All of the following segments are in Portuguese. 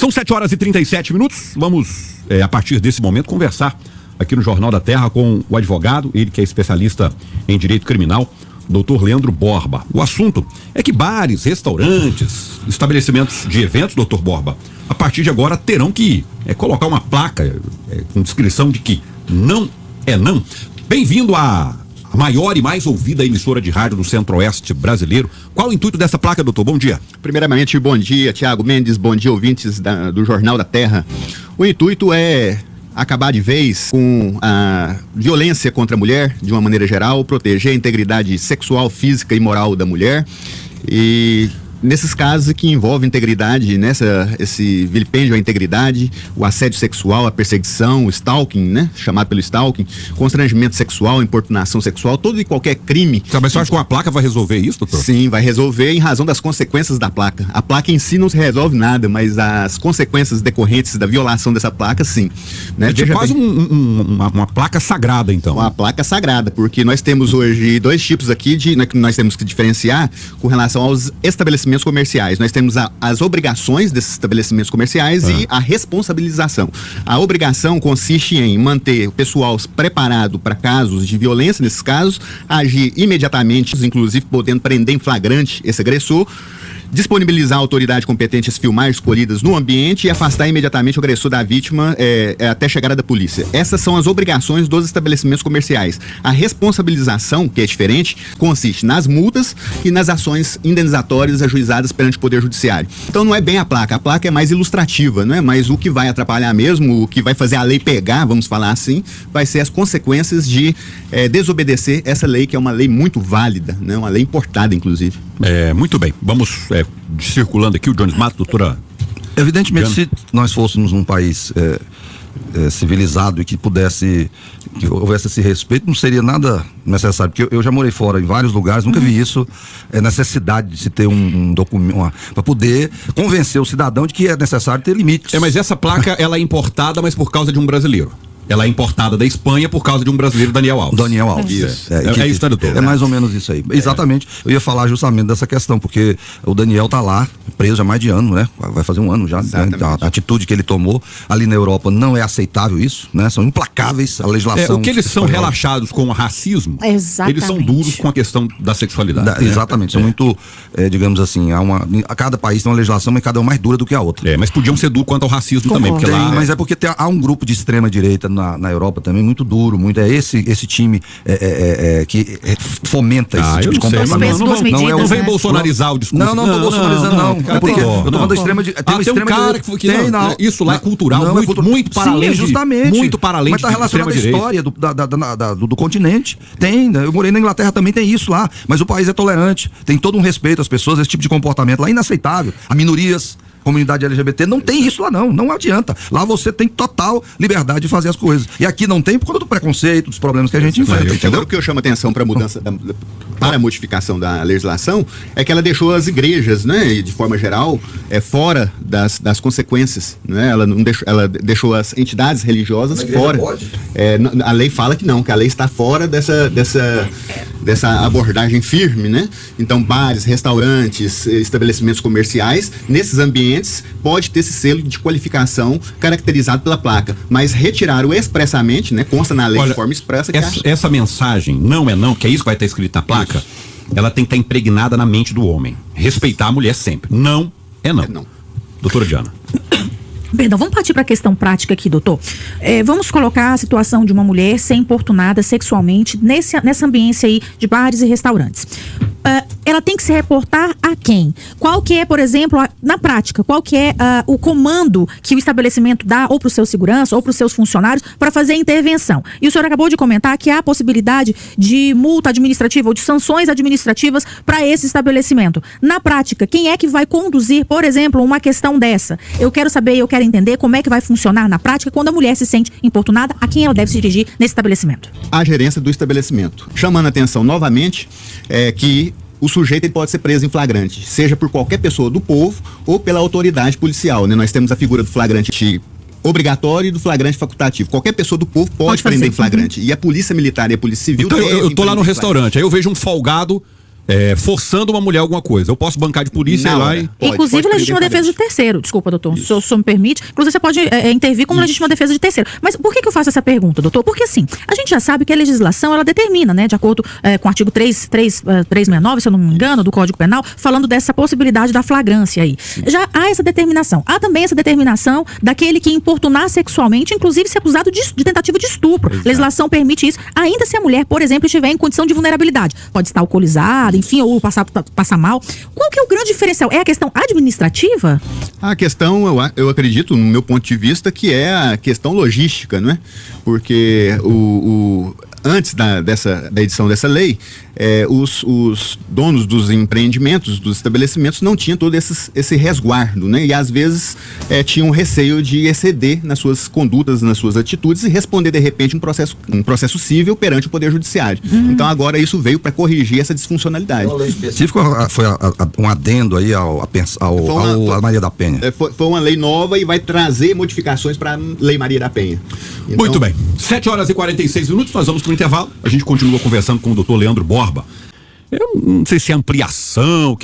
São 7h37. Vamos, a partir desse momento, conversar aqui no Jornal da Terra com o advogado, ele que é especialista em direito criminal, Dr. Leandro Borba. O assunto é que bares, restaurantes, estabelecimentos de eventos, Dr. Borba, a partir de agora terão que colocar uma placa com descrição de que não é não. Bem-vindo à maior e mais ouvida emissora de rádio do Centro-Oeste brasileiro. Qual o intuito dessa placa, doutor? Bom dia. Primeiramente, bom dia, Tiago Mendes, bom dia, ouvintes do Jornal da Terra. O intuito é acabar de vez com a violência contra a mulher, de uma maneira geral, proteger a integridade sexual, física e moral da mulher. E nesses casos que envolvem integridade, esse vilipêndio à integridade, o assédio sexual, a perseguição, o stalking, né? Chamado pelo stalking, constrangimento sexual, importunação sexual, todo e qualquer crime. Mas você acha que uma placa vai resolver isso, doutor? Sim, vai resolver em razão das consequências da placa. A placa em si não se resolve nada, mas as consequências decorrentes da violação dessa placa, sim. Né? É quase uma placa sagrada, então. Uma placa sagrada, porque nós temos hoje dois tipos aqui que nós temos que diferenciar com relação aos estabelecimentos comerciais. Nós temos as obrigações desses estabelecimentos comerciais e a responsabilização. A obrigação consiste em manter o pessoal preparado para casos de violência, nesses casos, agir imediatamente, inclusive podendo prender em flagrante esse agressor, disponibilizar a autoridade competente as filmagens escolhidas no ambiente e afastar imediatamente o agressor da vítima até a chegada da polícia. Essas são as obrigações dos estabelecimentos comerciais. A responsabilização, que é diferente, consiste nas multas e nas ações indenizatórias ajuizadas perante o Poder Judiciário. Então não é bem a placa é mais ilustrativa, não é? Mas o que vai atrapalhar mesmo, o que vai fazer a lei pegar, vamos falar assim, vai ser as consequências de desobedecer essa lei, que é uma lei muito válida, né? Uma lei importada, inclusive. Muito bem, vamos circulando aqui o Jones Matos, doutora. Evidentemente, se nós fôssemos um país civilizado e que houvesse esse respeito, não seria nada necessário, porque eu já morei fora em vários lugares, nunca vi isso, necessidade de se ter um documento para poder convencer o cidadão de que é necessário ter limites. Mas essa placa, ela é importada, mas por causa de um brasileiro. Ela é importada da Espanha por causa de um brasileiro, Daniel Alves. Daniel Alves. É isso, doutor? É mais ou menos isso aí. Exatamente. Eu ia falar justamente dessa questão, porque o Daniel tá lá, preso há mais de ano, né? Vai fazer um ano já. Né? A atitude que ele tomou ali na Europa não é aceitável isso, né? São implacáveis a legislação. O que eles são relaxados com o racismo, eles são duros com a questão da sexualidade. Exatamente. São muito, digamos assim, a cada país tem uma legislação, mas cada uma mais dura do que a outra. Mas podiam ser duros quanto ao racismo também. Porque lá... Mas é porque há um grupo de extrema direita na Europa também muito duro, esse time que fomenta esse tipo de comportamento. Não vem bolsonarizar o discurso. Não tô bolsonarizando, não. É porque eu tô falando da extrema direita. Tem um cara que isso lá é cultural, muito para além. Justamente. Muito para além. Mas tá relacionado à história do continente. Eu morei na Inglaterra, também tem isso lá. Mas o país é tolerante, tem todo um respeito às pessoas, esse tipo de comportamento lá é inaceitável. A minorias, comunidade LGBT, não tem isso lá não adianta. Lá você tem total liberdade de fazer as coisas. E aqui não tem por conta do preconceito, dos problemas que a gente enfrenta. Agora o que eu chamo a atenção para a mudança, para a modificação da legislação, é que ela deixou as igrejas, né, de forma geral, fora das consequências, né? Ela deixou as entidades religiosas fora. A lei fala que não, que a lei está fora dessa abordagem firme, né? Então, bares, restaurantes, estabelecimentos comerciais, nesses ambientes pode ter esse selo de qualificação caracterizado pela placa, mas retiraram expressamente, né, consta na lei de forma expressa. Essa mensagem não é não, que é isso que vai estar escrito na placa, isso. Ela tem que estar impregnada na mente do homem. Respeitar a mulher sempre. Não é não. Doutora Diana. Perdão, vamos partir para a questão prática aqui, doutor. Vamos colocar a situação de uma mulher ser importunada sexualmente nessa ambiência aí de bares e restaurantes. Ela tem que se reportar a quem? Qual que é, por exemplo, na prática, qual que é o comando que o estabelecimento dá ou para o seu segurança ou para os seus funcionários para fazer a intervenção? E o senhor acabou de comentar que há a possibilidade de multa administrativa ou de sanções administrativas para esse estabelecimento. Na prática, quem é que vai conduzir, por exemplo, uma questão dessa? Eu quero saber, eu quero entender como é que vai funcionar na prática quando a mulher se sente importunada, a quem ela deve se dirigir nesse estabelecimento? A gerência do estabelecimento. Chamando a atenção novamente que o sujeito ele pode ser preso em flagrante, seja por qualquer pessoa do povo ou pela autoridade policial, né? Nós temos a figura do flagrante obrigatório e do flagrante facultativo. Qualquer pessoa do povo pode prender em flagrante. E a polícia militar e a polícia civil... Então eu tô lá no restaurante, aí eu vejo um folgado forçando uma mulher a alguma coisa. Eu posso bancar de polícia e lá e... Inclusive legítima defesa de terceiro. Desculpa, doutor, se o senhor me permite. Inclusive você pode intervir como legítima defesa de terceiro. Mas por que eu faço essa pergunta, doutor? Porque assim, a gente já sabe que a legislação, ela determina, né, de acordo com o artigo 369, se eu não me engano, do Código Penal, falando dessa possibilidade da flagrância aí. Já há essa determinação. Há também essa determinação daquele que importunar sexualmente, inclusive ser acusado de tentativa de estupro. A legislação permite isso, ainda se a mulher, por exemplo, estiver em condição de vulnerabilidade. Pode estar alcoolizada, enfim, ou passar mal. Qual que é o grande diferencial? É a questão administrativa? A questão, eu acredito, no meu ponto de vista, que é a questão logística, não é? Porque antes da edição dessa lei, os donos dos empreendimentos, dos estabelecimentos, não tinham todo esse resguardo, né? E às vezes tinham receio de exceder nas suas condutas, nas suas atitudes e responder de repente um processo civil perante o Poder Judiciário. Então agora isso veio para corrigir essa disfuncionalidade. A lei específica foi um adendo aí à Maria da Penha. Foi uma lei nova e vai trazer modificações para a Lei Maria da Penha. Então, muito bem. 7h46, nós vamos para o intervalo. A gente continua conversando com o doutor Leandro Borba. Eu não sei se é ampliação,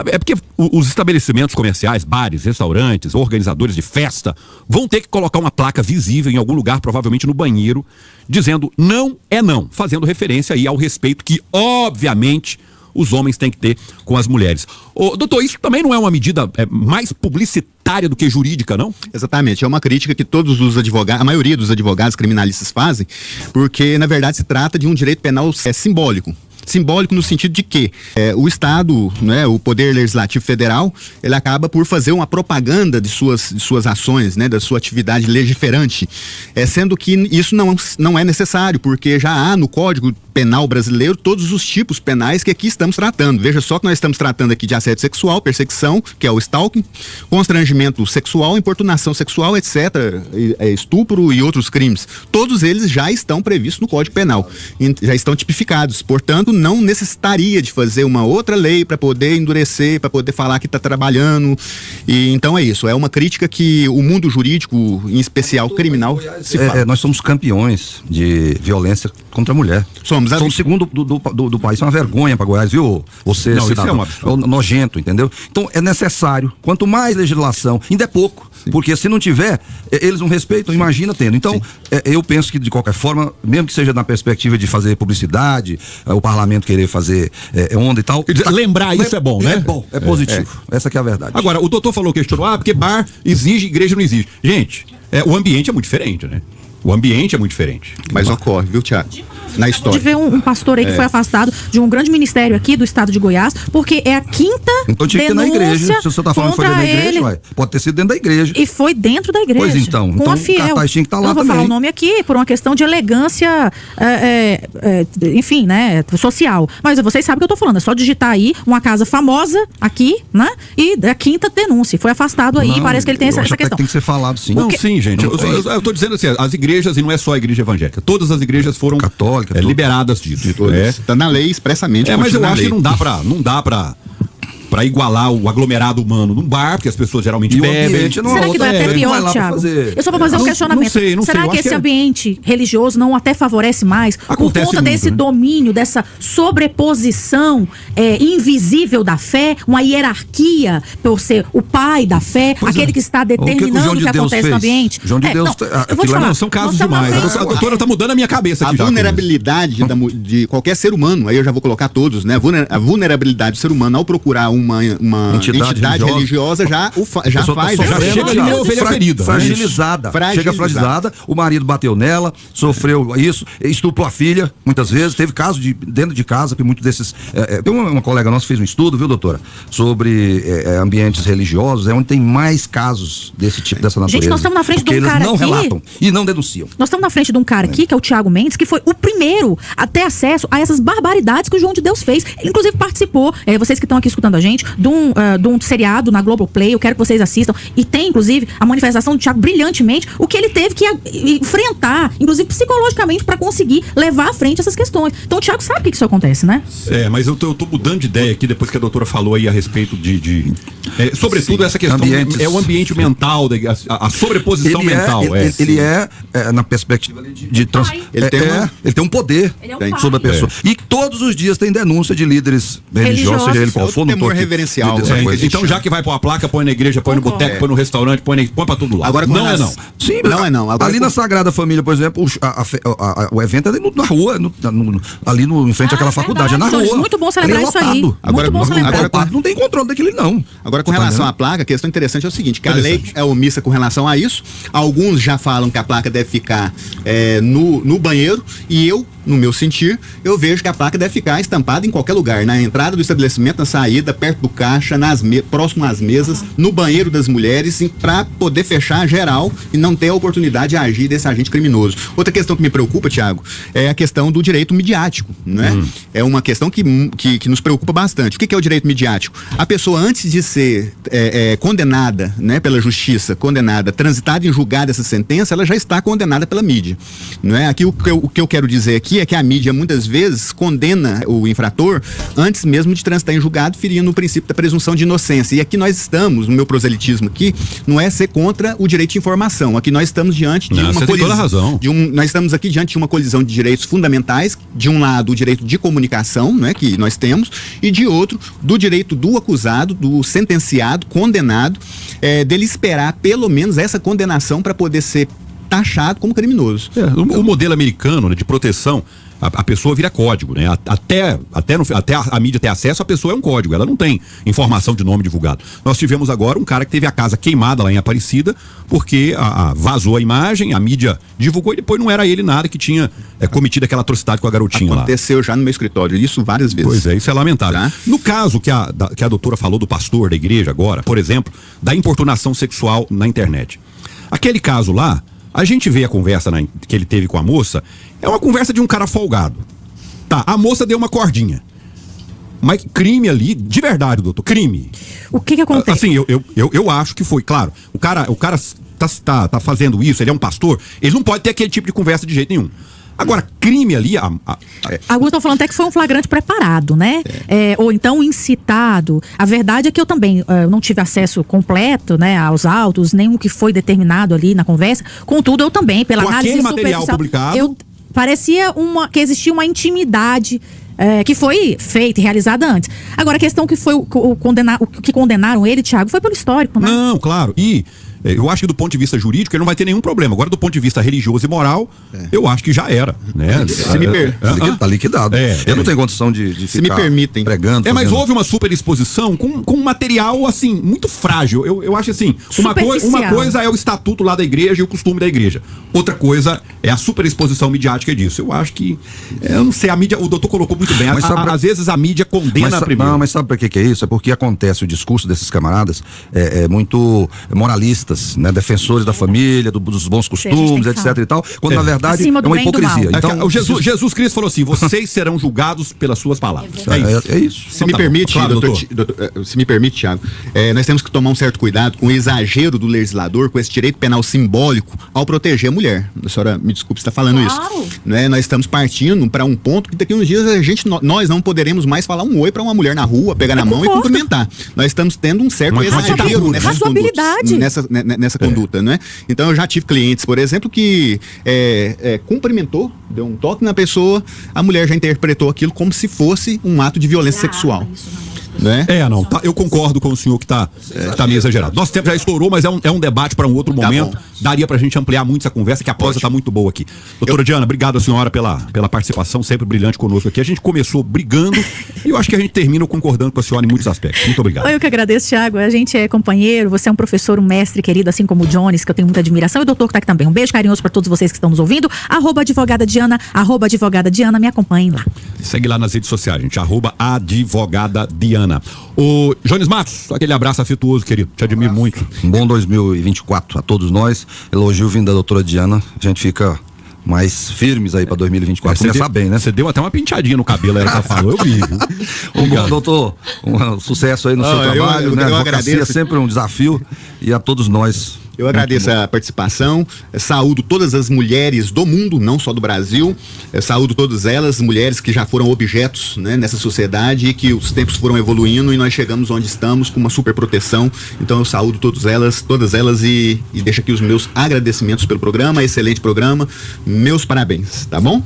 é porque os estabelecimentos comerciais, bares, restaurantes, organizadores de festa, vão ter que colocar uma placa visível em algum lugar, provavelmente no banheiro, dizendo não é não, fazendo referência aí ao respeito que, obviamente, os homens têm que ter com as mulheres. Doutor, isso também não é uma medida mais publicitária do que jurídica, não? Exatamente, é uma crítica que todos os advogados, a maioria dos advogados criminalistas fazem, porque na verdade se trata de um direito penal simbólico. Simbólico no sentido de que o Estado, né, o Poder Legislativo Federal, ele acaba por fazer uma propaganda de suas ações, né, da sua atividade legiferante, sendo que isso não é necessário, porque já há no Código Penal brasileiro todos os tipos penais que aqui estamos tratando. Veja só que nós estamos tratando aqui de assédio sexual, perseguição, que é o stalking, constrangimento sexual, importunação sexual, etc., estupro e outros crimes. Todos eles já estão previstos no Código Penal, já estão tipificados. Portanto, não necessitaria de fazer uma outra lei para poder endurecer, para poder falar que está trabalhando. E então é isso, é uma crítica que o mundo jurídico, em especial criminal, se fala. Nós somos campeões de violência contra a mulher. Somos o segundo do país. É uma vergonha para Goiás, viu? Você, não, cidadão, isso é nojento, entendeu? Então é necessário, quanto mais legislação, ainda é pouco. Sim. Porque se não tiver, eles não respeitam, imagina tendo. Então, eu penso que de qualquer forma, mesmo que seja na perspectiva de fazer publicidade, o parlamento querer fazer onda e tal. Lembrar isso é bom, né? É bom, é positivo. Essa que é a verdade. Agora, o doutor questionou, porque bar exige, igreja não exige. Gente, o ambiente é muito diferente, né? O ambiente é muito diferente. Mas ocorre, viu, Thiago? Na história. De ver um pastor aí que foi afastado de um grande ministério aqui do estado de Goiás, porque é a quinta então tinha que ter na igreja. Se você tá falando que foi dentro da igreja, pode ter sido dentro da igreja. E foi dentro da igreja. Pois então. Com a fiel. O cartaz tinha que estar lá também. Eu vou falar o nome aqui por uma questão de elegância, enfim, né, social. Mas vocês sabem o que eu tô falando. É só digitar aí uma casa famosa aqui, né? E da quinta denúncia. Foi afastado aí. Parece que ele tem essa questão. Tem que ser falado, sim. Não, sim, gente. Eu tô dizendo assim, as igrejas, e não é só a igreja evangélica, todas as igrejas foram católicas, liberadas disso. Está na lei expressamente. Mas eu acho que não dá pra igualar o aglomerado humano num bar, porque as pessoas geralmente bebem. Será que não é até pior, Thiago? Eu só vou fazer um questionamento. Será que esse ambiente religioso não até favorece mais por conta desse domínio, dessa sobreposição invisível da fé, uma hierarquia por ser o pai da fé, aquele que está determinando o que acontece no ambiente? João de Deus, eu vou te falar, são casos demais. A doutora tá mudando a minha cabeça aqui. A vulnerabilidade de qualquer ser humano, aí eu já vou colocar todos, né? A vulnerabilidade do ser humano ao procurar uma entidade religiosa já faz. Já chega ali uma ovelha ferida. Fragilizada. Chega fragilizada, o marido bateu nela, sofreu isso, estuprou a filha, muitas vezes. Teve caso dentro de casa, que muitos desses. Tem uma colega nossa que fez um estudo, viu, doutora? Sobre ambientes religiosos, onde tem mais casos desse tipo, dessa natureza. Gente, nós estamos na frente de um cara aqui. Eles não relatam e não denunciam. Nós estamos na frente de um cara aqui, que é o Thiago Mendes, que foi o primeiro a ter acesso a essas barbaridades que o João de Deus fez. Ele, inclusive, participou. Vocês que estão aqui escutando a gente, gente de um seriado na Globoplay, eu quero que vocês assistam, e tem, inclusive, a manifestação do Thiago brilhantemente, o que ele teve que enfrentar, inclusive psicologicamente, para conseguir levar à frente essas questões. Então o Thiago sabe que isso acontece, né? Mas eu tô mudando de ideia aqui, depois que a doutora falou aí a respeito sobretudo essa questão, o ambiente mental, a sobreposição mental. Ele é na perspectiva de ele tem um poder sobre a pessoa. E todos os dias tem denúncia de líderes religiosos, seja ele qual for, no temor reverencial. Então, já que vai pôr a placa, põe na igreja, põe no boteco, põe no restaurante, põe pra todo lado. Agora, não é não. Sim, não é não. Agora, ali na Sagrada Família, por exemplo, o evento é na rua, ali em frente àquela faculdade, é na rua. Muito bom celebrar isso aí. Muito bom celebrar. Não tem controle daquele não. Agora, com relação à placa, a questão interessante é o seguinte, que a lei é omissa com relação a isso. Alguns já falam que a placa deve ficar no banheiro, e eu, no meu sentir, eu vejo que a placa deve ficar estampada em qualquer lugar, na entrada do estabelecimento, na saída, perto do caixa, próximo às mesas, no banheiro das mulheres, para poder fechar geral e não ter a oportunidade de agir desse agente criminoso. Outra questão que me preocupa, Thiago, é a questão do direito midiático, né? É uma questão que nos preocupa bastante. O que é o direito midiático? A pessoa, antes de ser condenada, né, pela justiça, transitada em julgada essa sentença, ela já está condenada pela mídia, não é? Aqui o que eu quero dizer aqui é que a mídia muitas vezes condena o infrator antes mesmo de transitar em julgado, ferindo o princípio da presunção de inocência. E aqui nós estamos, no meu proselitismo aqui, não é ser contra o direito de informação. Aqui nós estamos diante de uma colisão. Nós estamos aqui diante de uma colisão de direitos fundamentais. De um lado, o direito de comunicação, né, que nós temos, e de outro, do direito do acusado, do sentenciado, condenado, dele esperar pelo menos essa condenação para poder ser taxado como criminoso. O modelo americano, né, de proteção, a pessoa vira código, né? Até a mídia ter acesso, a pessoa é um código, ela não tem informação de nome divulgado. Nós tivemos agora um cara que teve a casa queimada lá em Aparecida, porque vazou a imagem, a mídia divulgou e depois não era ele nada que tinha cometido aquela atrocidade com a garotinha lá. Aconteceu já no meu escritório, isso várias vezes. Pois é, isso é lamentável. Tá? No caso que a doutora falou do pastor da igreja agora, por exemplo, da importunação sexual na internet. Aquele caso lá, a gente vê a conversa que ele teve com a moça, é uma conversa de um cara folgado. Tá, a moça deu uma cordinha. Mas crime ali, de verdade, doutor, crime. O que acontece? Assim, eu acho que foi, claro, o cara tá fazendo isso, ele é um pastor, ele não pode ter aquele tipo de conversa de jeito nenhum. Agora, crime ali... Alguns estão falando até que foi um flagrante preparado, né? Ou então incitado. A verdade é que eu também não tive acesso completo, né, aos autos, nenhum que foi determinado ali na conversa. Contudo, eu também, pela com análise aquele material publicado... Parecia que existia uma intimidade que foi feita e realizada antes. Agora, a questão que foi o que condenaram ele, Thiago, foi pelo histórico, né? Não, claro. E eu acho que do ponto de vista jurídico ele não vai ter nenhum problema. Agora, do ponto de vista religioso e moral, eu acho que já era, né? Tá liquidado. Eu não tenho condição de ficar se me permitem pregando. Mas houve uma superexposição com um material, assim, muito frágil. Eu acho assim, uma coisa é o estatuto lá da igreja e o costume da igreja. Outra coisa é a superexposição midiática disso. Eu acho que, eu não sei, a mídia, o doutor colocou muito bem. Às vezes a mídia condena primeiro. Não, mas sabe por que é isso? É porque acontece o discurso desses camaradas muito moralista, né, defensores da família, dos bons costumes, etc e tal, quando na verdade é uma hipocrisia. Então, Jesus Cristo falou assim: vocês serão julgados pelas suas palavras. É isso. Se me permite, doutor, se me permite, Thiago, nós temos que tomar um certo cuidado com o exagero do legislador, com esse direito penal simbólico ao proteger a mulher. A senhora, me desculpe, está falando isso. Né? Nós estamos partindo para um ponto que daqui a uns dias nós não poderemos mais falar um oi para uma mulher na rua, pegar na mão e cumprimentar. Nós estamos tendo um certo exagero nessa conduta, né? Então eu já tive clientes, por exemplo, que cumprimentou, deu um toque na pessoa, a mulher já interpretou aquilo como se fosse um ato de violência sexual. Né? Eu concordo com o senhor que tá meio exagerado. Nosso tempo já estourou, mas é um debate para um outro momento. Daria pra gente ampliar muito essa conversa, que a prosa tá muito boa aqui. Doutora Diana, obrigado a senhora pela participação, sempre brilhante conosco aqui. A gente começou brigando e eu acho que a gente termina concordando com a senhora em muitos aspectos. Muito obrigado. Eu que agradeço, Thiago. A gente é companheiro, você é um professor, um mestre querido, assim como o Jones, que eu tenho muita admiração, e o doutor que tá aqui também. Um beijo carinhoso para todos vocês que estão nos ouvindo. @advogada Diana, me acompanhem lá. Segue lá nas redes sociais, gente, @advogada Diana. O Jones Matos, aquele abraço afetuoso, querido, te admiro muito. Um bom 2024 a todos nós, elogio vindo da doutora Diana, a gente fica mais firmes aí para 2024. Você Começar bem, né? Você deu até uma penteadinha no cabelo, ela já falou, eu vi. Bom, doutor, um sucesso aí no seu trabalho, né? Eu Advocacia agradeço. é sempre um desafio e a todos nós. Eu agradeço a participação, saúdo todas as mulheres do mundo, não só do Brasil, saúdo todas elas, mulheres que já foram objetos, né, nessa sociedade e que os tempos foram evoluindo e nós chegamos onde estamos com uma super proteção. Então eu saúdo todas elas e deixo aqui os meus agradecimentos pelo programa, excelente programa, meus parabéns, tá bom?